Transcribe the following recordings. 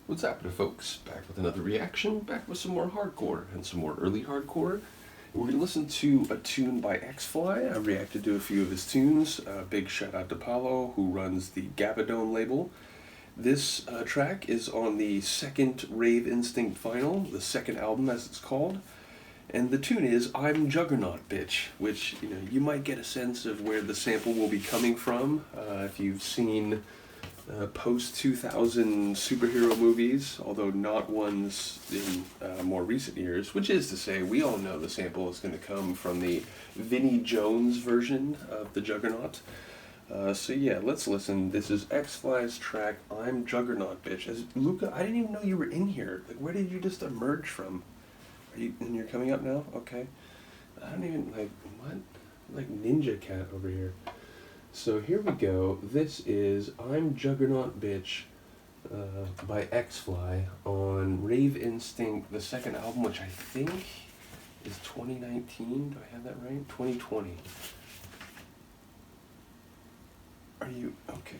What's happening, folks? Back with another reaction, back with some more hardcore, and some more early hardcore. We're going to listen to a tune by X-Fly. I reacted to a few of his tunes. Big shout out to Paolo, who runs the Gabbadome label. This track is on the second Rave Instinct vinyl, the second album as it's called. And the tune is I'm Juggernaut, bitch, which, you might get a sense of where the sample will be coming from if you've seen post-2000 superhero movies, although not ones in more recent years, which is to say we all know the sample is going to come from the Vinnie Jones version of the Juggernaut. So yeah, let's listen. This is X-Fly's track, I'm Juggernaut, bitch. Luca, I didn't even know you were in here. Like, where did you just emerge from? And you're coming up now? Okay. I don't even, what? Like Ninja Cat over here. So here we go. This is I'm Juggernaut, bitch by X-Fly on Rave Instinct, the second album, which I think is 2019. Do I have that right? 2020. Are you... Okay.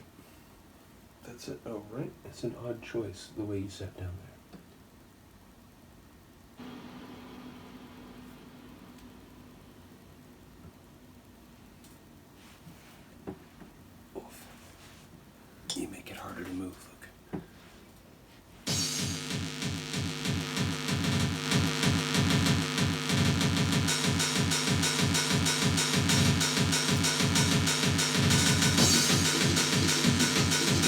That's it. Oh, right. It's an odd choice, the way you sat down there. You make it harder to move, look.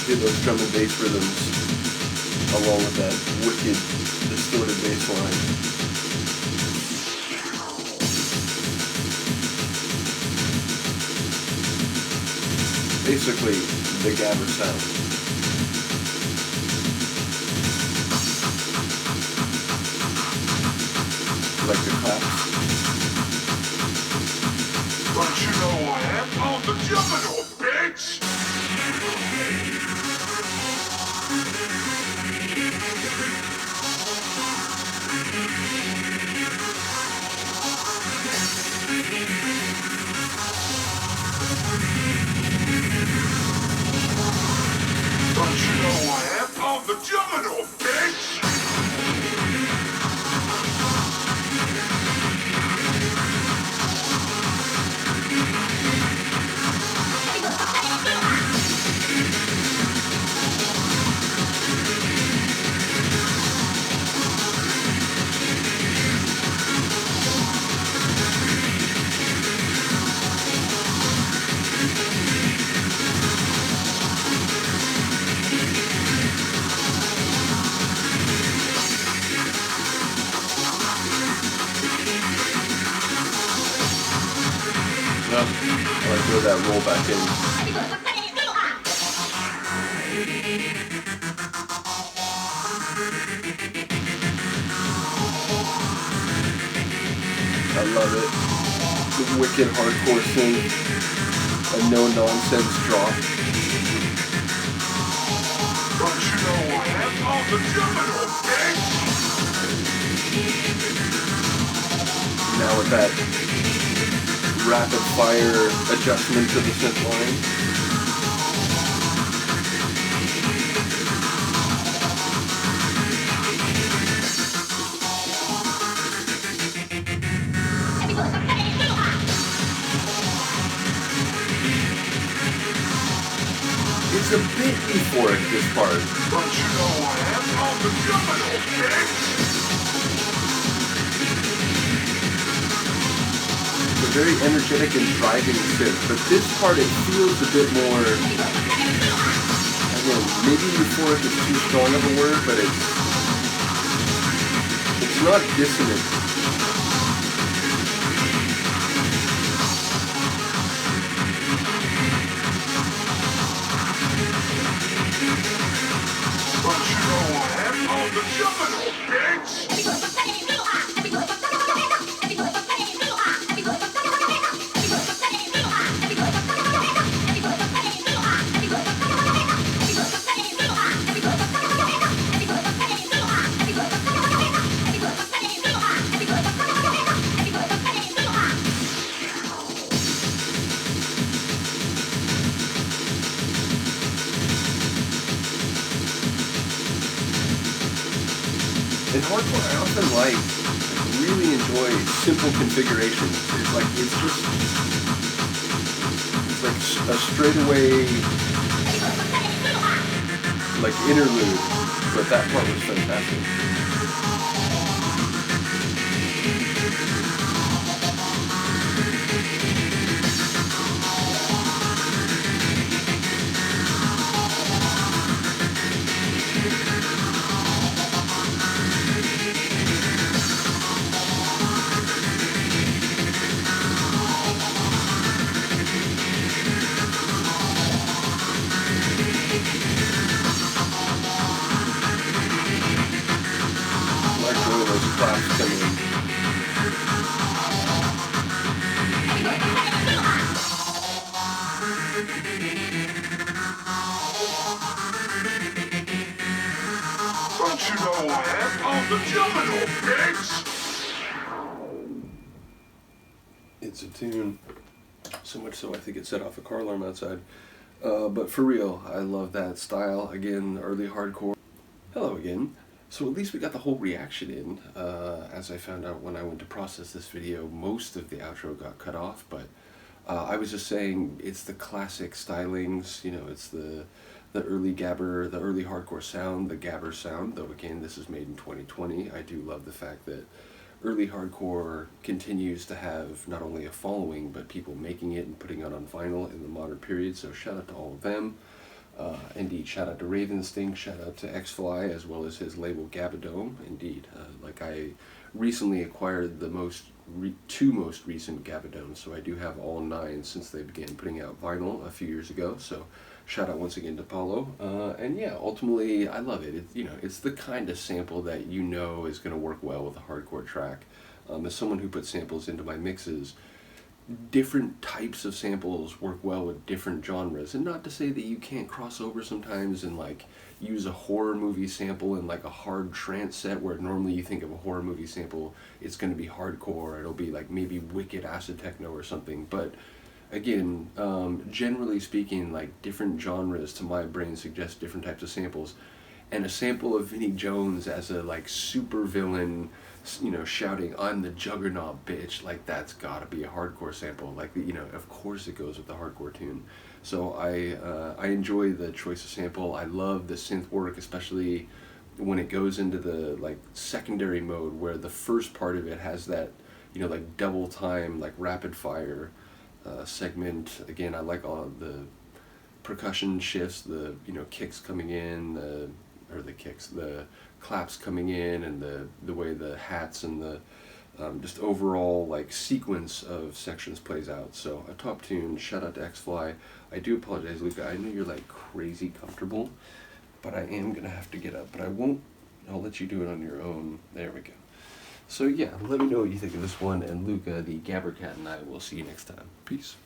Do those drum and bass rhythms along with that wicked, distorted bass line. Basically, the Gabber sound. Like the claps. Don't you know who I am? I'm the Juggernaut, bitch! Don't you know who I am? I'm the Juggernaut, bitch! I want to throw that roll back in. I love it. The wicked hardcore thing. A no-nonsense drop. Don't you know who I am? I'm the Juggernaut, bitch! Now with that rapid fire adjustment to the synth line. It's a bit euphoric, this part. Don't you know who I am? I'm the Juggernaut, bitch! It's a very energetic and driving synth, but this part it feels a bit more, again, maybe euphoric is too strong of a word, but it's not dissonant. Don't you know who I am? I'm the Juggernaut, bitch! In hardcore, I often really enjoy simple configurations. It's like a straightaway, like interlude, but that part was fantastic. Claps coming in. Don't you know who I am? I'm the Juggernaut, bitch! It's a tune. So much so I think it set off a car alarm outside. But for real, I love that style. Again, early hardcore. Hello again. So at least we got the whole reaction in. As I found out when I went to process this video, most of the outro got cut off, but I was just saying it's the classic stylings, you know, it's the early Gabber, the early hardcore sound, the Gabber sound, though again this is made in 2020. I do love the fact that early hardcore continues to have not only a following, but people making it and putting it on vinyl in the modern period, so shout out to all of them. Indeed, shout out to Rave Instinct, shout out to X-Fly, as well as his label Gabbadome. Indeed, like I recently acquired the two most recent Gabbadomes, so I do have all 9 since they began putting out vinyl a few years ago. So shout out once again to Paolo. And yeah, ultimately I love it. It's the kind of sample that you know is going to work well with a hardcore track. As someone who puts samples into my mixes, different types of samples work well with different genres, and not to say that you can't cross over sometimes and like use a horror movie sample in like a hard trance set where normally you think of a horror movie sample, it's going to be hardcore, it'll be like maybe wicked acid techno or something, but again, generally speaking, like different genres to my brain suggest different types of samples, and a sample of Vinnie Jones as a like super villain, you know, shouting "I'm the Juggernaut, bitch," like that's gotta be a hardcore sample. Like, you know, of course it goes with the hardcore tune. So I enjoy the choice of sample. I love the synth work, especially when it goes into the like secondary mode where the first part of it has that, you know, like double time, like rapid fire segment. Again, I like all of the percussion shifts, the, you know, kicks coming in, the claps coming in, and the way the hats and the just overall like sequence of sections plays out. So a top tune. Shout out to X-Fly. I do apologize, Luca. I know you're like crazy comfortable, but I am gonna have to get up. But I won't. I'll let you do it on your own. There we go. So yeah, let me know what you think of this one, and Luca, the Gabber Cat, and I will see you next time. Peace.